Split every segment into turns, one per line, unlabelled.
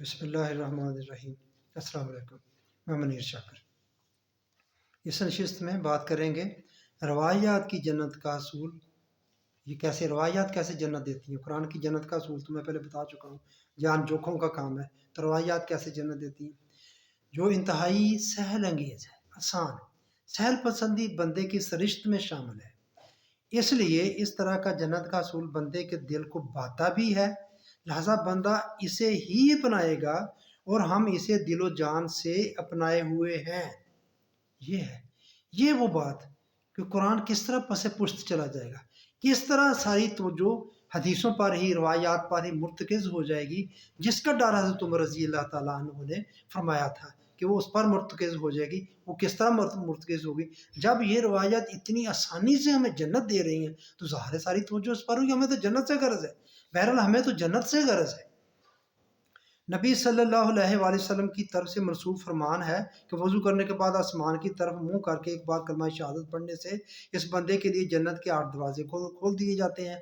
بسم اللہ الرحمن الرحیم۔ السلام علیکم، میں منیر شاکر۔ اس نشست میں بات کریں گے روایات کی جنت کا اصول، یہ روایات کیسے جنت دیتی ہیں۔ قرآن کی جنت کا اصول تو میں پہلے بتا چکا ہوں، جان جوکھوں کا کام ہے، تو روایات کیسے جنت دیتی ہیں، جو انتہائی سہل انگیز ہے، آسان، سہل پسندی بندے کی سرشت میں شامل ہے۔ اس لیے اس طرح کا جنت کا اصول بندے کے دل کو بھاتا بھی ہے، لہذا بندہ اسے ہی اپنائے گا، اور ہم اسے دل و جان سے اپنائے ہوئے ہیں۔ یہ وہ بات کہ قرآن کس طرح پس پشت چلا جائے گا، کس طرح ساری توجہ حدیثوں پر ہی، روایات پر ہی مرتکز ہو جائے گی، جس کا ڈر حضرت عمر رضی اللہ تعالیٰ عنہ نے فرمایا تھا کہ وہ اس پر مرتکز ہو جائے گی۔ وہ کس طرح مرتکز ہوگی؟ جب یہ روایات اتنی آسانی سے ہمیں جنت دے رہی ہیں تو ظاہر ہے ساری توجہ اس پر ہوگی، ہمیں تو جنت سے غرض ہے۔ بہرحال ہمیں تو جنت سے غرض ہے۔ نبی صلی اللہ علیہ وآلہ وسلم کی طرف سے مرسول فرمان ہے کہ وضو کرنے کے بعد آسمان کی طرف منہ کر کے ایک بار کلمہ شہادت پڑھنے سے اس بندے کے لیے جنت کے 8 دروازے کھول دیے جاتے ہیں،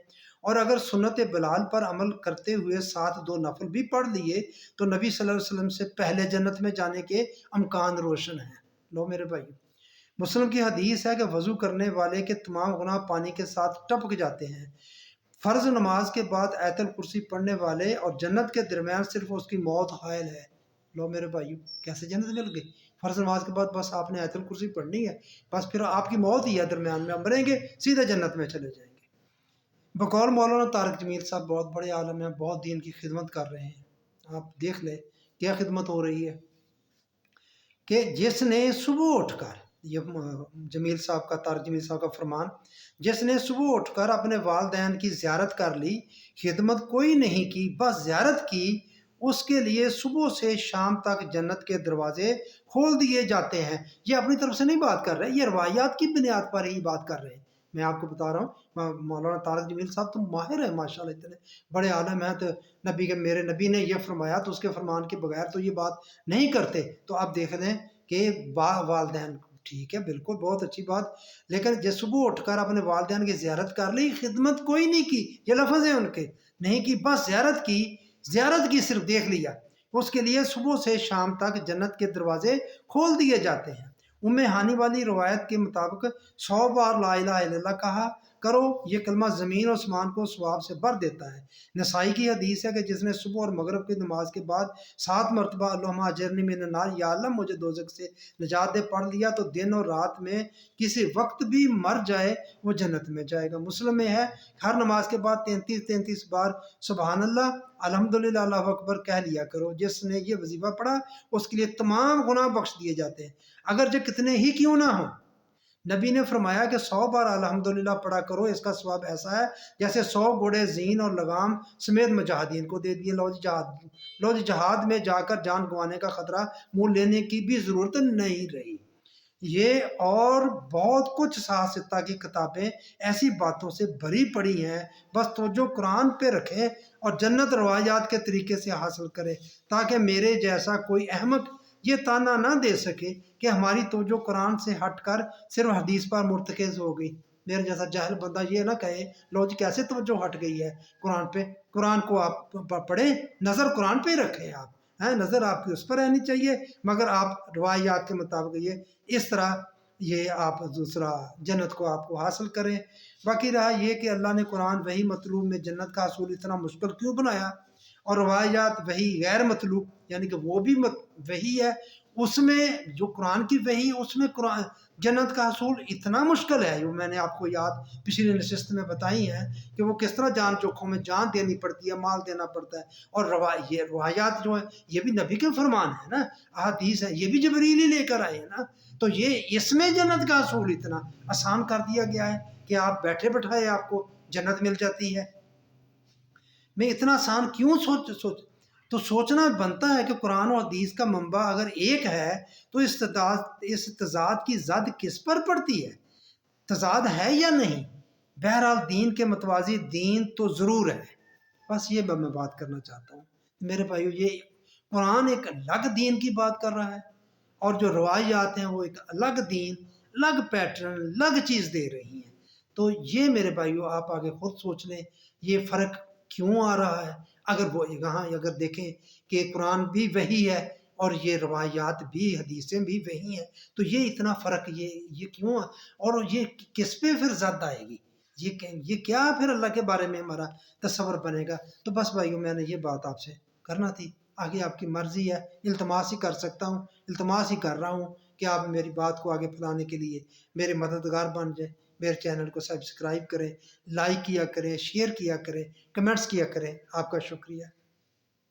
اور اگر سنت بلال پر عمل کرتے ہوئے ساتھ 2 نفل بھی پڑھ لیے تو نبی صلی اللہ علیہ وسلم سے پہلے جنت میں جانے کے امکان روشن ہیں۔ لو میرے بھائی، مسلم کی حدیث ہے کہ وضو کرنے والے کے تمام گناہ پانی کے ساتھ ٹپک جاتے ہیں۔ فرض نماز کے بعد آیت الکرسی پڑھنے والے اور جنت کے درمیان صرف اس کی موت حائل ہے۔ لو میرے بھائیو، کیسے جنت مل گئی؟ فرض نماز کے بعد بس آپ نے آیت الکرسی پڑھنی ہے، بس پھر آپ کی موت ہی ہے درمیان میں، آپ مریں گے سیدھے جنت میں چلے جائیں گے۔ بقول مولانا طارق جمیل صاحب بہت بڑے عالم ہیں، بہت دین کی خدمت کر رہے ہیں۔ آپ دیکھ لیں کیا خدمت ہو رہی ہے کہ جس نے صبح اٹھ کر، یہ جمیل صاحب کا، طارق جمیل صاحب کا فرمان، جس نے صبح اٹھ کر اپنے والدین کی زیارت کر لی، خدمت کوئی نہیں کی، بس زیارت کی، اس کے لیے صبح سے شام تک جنت کے دروازے کھول دیے جاتے ہیں۔ یہ اپنی طرف سے نہیں بات کر رہے، یہ روایات کی بنیاد پر ہی بات کر رہے ہیں۔ میں آپ کو بتا رہا ہوں، مولانا طارق جمیل صاحب تو ماہر ہیں ماشاءاللہ، اتنے بڑے عالم ہیں، تو میرے نبی نے یہ فرمایا تو اس کے فرمان کے بغیر تو یہ بات نہیں کرتے۔ تو آپ دیکھ لیں کہ والدین، ٹھیک ہے، بالکل بہت اچھی بات، لیکن جب صبح اٹھ کر اپنے والدین کی زیارت کر لی، خدمت کوئی نہیں کی، یہ لفظ ہے ان کے، نہیں کی، بس زیارت کی صرف دیکھ لیا، اس کے لیے صبح سے شام تک جنت کے دروازے کھول دیے جاتے ہیں۔ ہانی والی روایت کے مطابق 100 بار لا الہ الا اللہ کہا کرو، یہ کلمہ زمین اور آسمان کو ثواب سے بھر دیتا ہے۔ نسائی کی حدیث ہے کہ جس نے صبح اور مغرب کی نماز کے بعد 7 مرتبہ اللہم اجرنی من النار، یا اللہ مجھے دوزخ سے نجات دے پڑھ لیا تو دن اور رات میں کسی وقت بھی مر جائے وہ جنت میں جائے گا۔ مسلم میں ہے ہر نماز کے بعد 33 بار سبحان اللہ، الحمدللہ، اللہ اکبر کہہ لیا کرو۔ جس نے یہ وظیفہ پڑھا اس کے لیے تمام گناہ بخش دیے جاتے ہیں، اگرچہ کتنے ہی کیوں نہ ہوں۔ نبی نے فرمایا کہ 100 بار الحمدللہ پڑھا کرو، اس کا ثواب ایسا ہے جیسے 100 گھوڑے زین اور لگام سمیت مجاہدین کو دے دیے۔ لو جی جہاد میں جا کر جان گنوانے کا خطرہ منہ لینے کی بھی ضرورت نہیں رہی۔ یہ اور بہت کچھ سیاستہ کی کتابیں ایسی باتوں سے بھری پڑی ہیں، بس توجہ قرآن پہ رکھیں اور جنت روایات کے طریقے سے حاصل کریں، تاکہ میرے جیسا کوئی احمق یہ تانا نہ دے سکے کہ ہماری توجہ قرآن سے ہٹ کر صرف حدیث پر مرتکز ہو گئی۔ میرے جیسا جاہل بندہ یہ نہ کہے لو جی کیسے توجہ ہٹ گئی ہے قرآن پہ۔ قرآن کو آپ پڑھیں، نظر قرآن پہ ہی رکھیں، آپ نظر آپ کی اس پر رہنی چاہیے، مگر آپ روایات کے مطابق یہ اس طرح یہ آپ دوسرا جنت کو آپ کو حاصل کریں۔ باقی رہا یہ کہ اللہ نے قرآن وحی مطلوب میں جنت کا حصول اتنا مشکل کیوں بنایا، اور روایات وحی غیر مطلوب یعنی کہ وہ بھی وحی ہے، اس میں جو قرآن کی وحی، اس میں قرآن جنت کا حصول اتنا مشکل ہے، جو میں نے آپ کو یاد پچھلی نشست میں بتائی ہیں کہ وہ کس طرح جان جوکھوں میں جان دینی پڑتی ہے، مال دینا پڑتا ہے۔ اور یہ روایات جو ہیں یہ بھی نبی کے فرمان ہے نا، احادیث ہے، یہ بھی جبریل ہی لے کر آئے ہیں نا، تو یہ اس میں جنت کا حصول اتنا آسان کر دیا گیا ہے کہ آپ بیٹھے بٹھائے آپ کو جنت مل جاتی ہے۔ میں اتنا آسان کیوں تو سوچنا بنتا ہے کہ قرآن و حدیث کا منبع اگر ایک ہے تو اس تضاد کی زد کس پر پڑتی ہے؟ تضاد ہے یا نہیں؟ بہرحال دین کے متوازی دین تو ضرور ہے، بس یہ میں بات کرنا چاہتا ہوں میرے بھائیو۔ یہ قرآن ایک الگ دین کی بات کر رہا ہے، اور جو روایات ہیں وہ ایک الگ دین، الگ پیٹرن، الگ چیز دے رہی ہیں۔ تو یہ میرے بھائیو آپ آگے خود سوچ لیں یہ فرق کیوں آ رہا ہے۔ اگر دیکھیں کہ قرآن بھی وہی ہے اور یہ روایات بھی حدیثیں بھی وہی ہیں، تو یہ اتنا فرق یہ کیوں ہے؟ اور یہ کس پہ پھر زد آئے گی؟ یہ کیا پھر اللہ کے بارے میں ہمارا تصور بنے گا؟ تو بس بھائیوں میں نے یہ بات آپ سے کرنا تھی، آگے آپ کی مرضی ہے، التماس ہی کر سکتا ہوں، التماس ہی کر رہا ہوں کہ آپ میری بات کو آگے پھیلانے کے لیے میرے مددگار بن جائیں، میرے چینل کو سبسکرائب کریں، لائک کیا کریں، شیئر کیا کریں، کمنٹس کیا کریں۔ آپ کا شکریہ۔